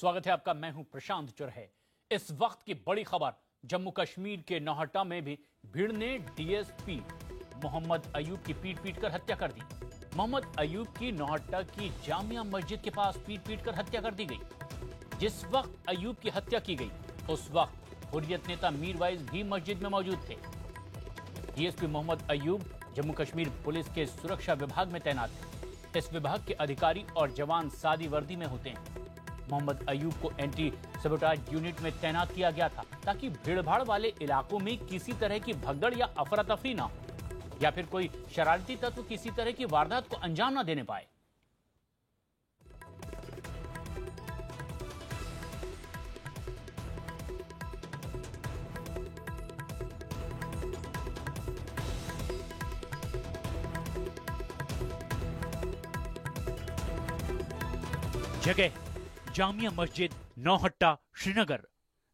स्वागत है आपका। मैं हूं प्रशांत चुरहे। इस वक्त की बड़ी खबर, जम्मू कश्मीर के नौहट्टा में भी भीड़ ने डीएसपी मोहम्मद अयूब की पीट कर हत्या कर दी। मोहम्मद अयूब की नौहट्टा की जामिया मस्जिद के पास पीट कर हत्या कर दी गई। जिस वक्त अयूब की हत्या की गई उस वक्त हुर्रियत नेता मीरवाइज भी मस्जिद में मौजूद थे। डीएसपी मोहम्मद अयूब जम्मू कश्मीर पुलिस के सुरक्षा विभाग में तैनात थे। इस विभाग के अधिकारी और जवान सादी वर्दी में होते हैं। मोहम्मद अयूब को एंटी सबोटाज यूनिट में तैनात किया गया था ताकि भीड़भाड़ वाले इलाकों में किसी तरह की भगदड़ या अफरा तफरी ना हो या फिर कोई शरारती तत्व किसी तरह की वारदात को अंजाम ना देने पाए। जगह जामिया मस्जिद नौहट्टा श्रीनगर।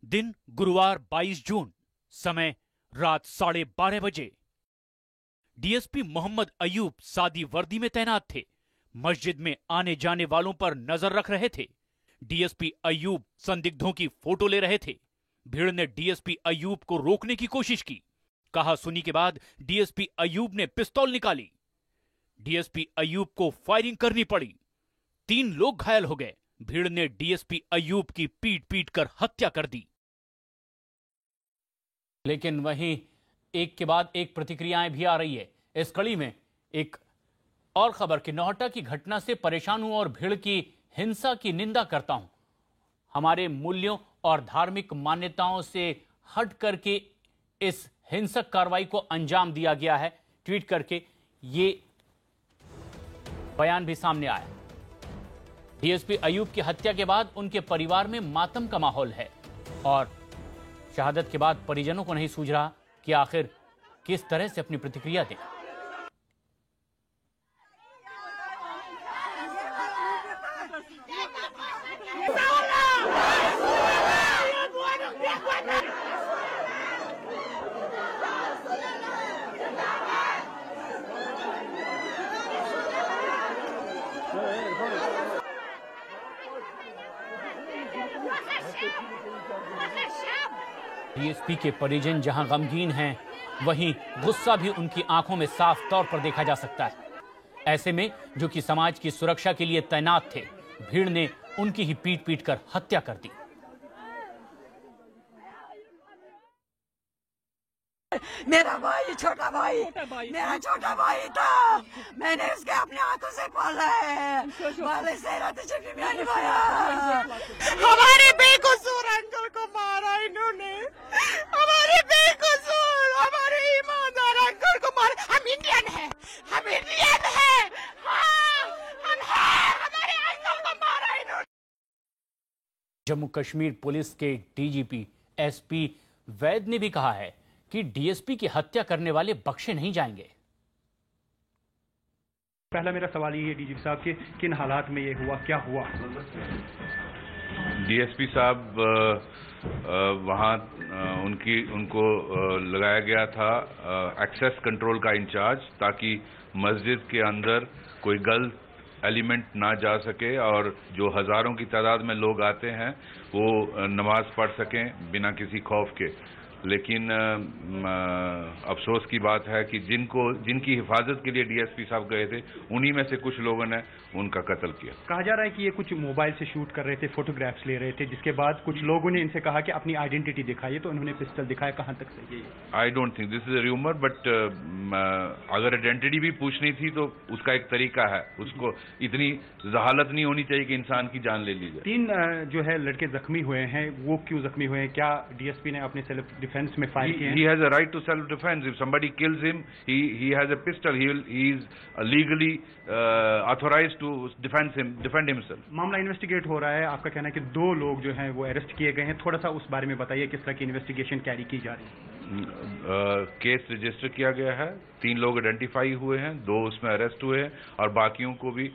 दिन गुरुवार 22 जून। समय रात 12:30 बजे। डीएसपी मोहम्मद अयूब सादी वर्दी में तैनात थे। मस्जिद में आने जाने वालों पर नजर रख रहे थे। डीएसपी अयूब संदिग्धों की फोटो ले रहे थे। भीड़ ने डीएसपी अयूब को रोकने की कोशिश की। कहा सुनी के बाद डीएसपी अयूब ने पिस्तौल निकाली। डीएसपी अयूब को फायरिंग करनी पड़ी। 3 लोग घायल हो गए। भीड़ ने डीएसपी अयूब की पीट कर हत्या कर दी। लेकिन वहीं एक के बाद एक प्रतिक्रियाएं भी आ रही है। इस कड़ी में एक और खबर कि नौहट्टा की घटना से परेशान हूं और भीड़ की हिंसा की निंदा करता हूं। हमारे मूल्यों और धार्मिक मान्यताओं से हट करके इस हिंसक कार्रवाई को अंजाम दिया गया है। ट्वीट करके ये बयान भी सामने आया। डीएसपी अयूब की हत्या के बाद उनके परिवार में मातम का माहौल है और शहादत के बाद परिजनों को नहीं सूझ रहा कि आखिर किस तरह से अपनी प्रतिक्रिया दें। डीएसपी के परिजन जहां गमगीन हैं, वहीं गुस्सा भी उनकी आंखों में साफ तौर पर देखा जा सकता है। ऐसे में जो कि समाज की सुरक्षा के लिए तैनात थे, भीड़ ने उनकी ही पीट कर हत्या कर दी। मेरा भाई छोटा भाई मेरा छोटा भाई था। मैंने उसके अपने हाथों से पाला है। वाले से निभाया। हमारे बेकसूर अंकल को मारा इन्होंने। हमारे बेकसूर हमारे ईमानदार अंकल को मारा। हम इंडियन हैं। हम इंडियन हैं। हम हैं। हमारे अंकल को मारा इन्होंने। जम्मू कश्मीर पुलिस के डीजीपी एसपी वैद ने भी कहा है कि डीएसपी की हत्या करने वाले बख्शे नहीं जाएंगे। पहला मेरा सवाल ये है डीजीपी साहब कि किन हालात में ये हुआ, क्या हुआ? डीएसपी साहब वहाँ उनको लगाया गया था एक्सेस कंट्रोल का इंचार्ज, ताकि मस्जिद के अंदर कोई गलत एलिमेंट ना जा सके और जो हजारों की तादाद में लोग आते हैं वो नमाज पढ़ सकें बिना किसी खौफ के। लेकिन अफसोस की बात है कि जिनकी हिफाजत के लिए डीएसपी साहब गए थे, उन्हीं में से कुछ लोगों ने उनका कत्ल किया। कहा जा रहा है कि ये कुछ मोबाइल से शूट कर रहे थे, फोटोग्राफ्स ले रहे थे, जिसके बाद कुछ लोगों ने इनसे कहा कि अपनी आइडेंटिटी दिखाइए, तो उन्होंने पिस्टल दिखाया। कहां तक सही है? I don't think this is a rumour, but अगर आइडेंटिटी भी पूछनी थी तो उसका एक तरीका है। उसको इतनी जहालत नहीं होनी चाहिए कि इंसान की जान ले ली जाए। 3 जो है लड़के जख्मी हुए हैं, वो क्यों जख्मी हुए हैं? क्या डीएसपी ने अपने सेल्फ डिफेंस में फायर किए? He has a right to self defense. If somebody kills him, he has a pistol. He is legally authorized to defend himself. मामला इन्वेस्टिगेट हो रहा है। आपका कहना है कि 2 लोग जो हैं वो अरेस्ट किए गए हैं। थोड़ा सा उस बारे में बताइए, किस तरह की इन्वेस्टिगेशन कैरी की जा रही है? केस रजिस्टर किया गया है। 3 लोग आइडेंटिफाई हुए हैं, 2 उसमें अरेस्ट हुए हैं और बाकियों को भी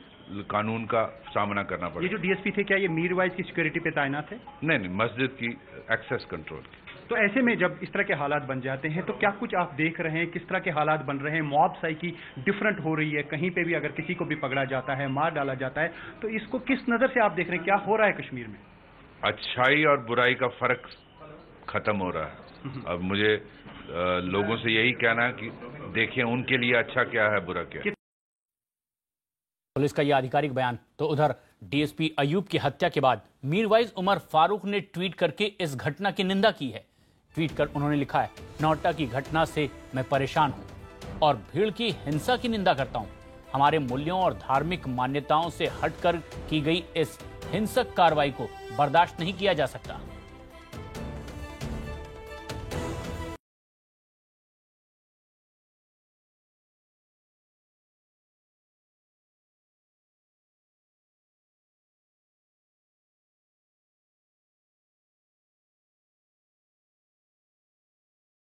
कानून का सामना करना पड़ेगा। ये जो डीएसपी थे, क्या ये मीरवाइज की सिक्योरिटी पे तैनात है? नहीं, मस्जिद की एक्सेस कंट्रोल। तो ऐसे में जब इस तरह के हालात बन जाते हैं तो क्या कुछ आप देख रहे हैं, किस तरह के हालात बन रहे हैं? मॉब साइकी डिफरेंट हो रही है, कहीं पे भी अगर किसी को भी पकड़ा जाता है, मार डाला जाता है, तो इसको किस नजर से आप देख रहे हैं? क्या हो रहा है कश्मीर में? अच्छाई और बुराई का फर्क खत्म हो रहा है। अब मुझे लोगों से यही कहना है कि देखिए उनके लिए अच्छा क्या है, बुरा क्या है। पुलिस का यह आधिकारिक बयान। तो उधर डीएसपी अयूब की हत्या के बाद मीरवाइज उमर फारूक ने ट्वीट करके इस घटना की निंदा की है। ट्वीट कर उन्होंने लिखा है, नौहट्टा की घटना से मैं परेशान हूं और भीड़ की हिंसा की निंदा करता हूं। हमारे मूल्यों और धार्मिक मान्यताओं से हटकर की गई इस हिंसक कार्रवाई को बर्दाश्त नहीं किया जा सकता।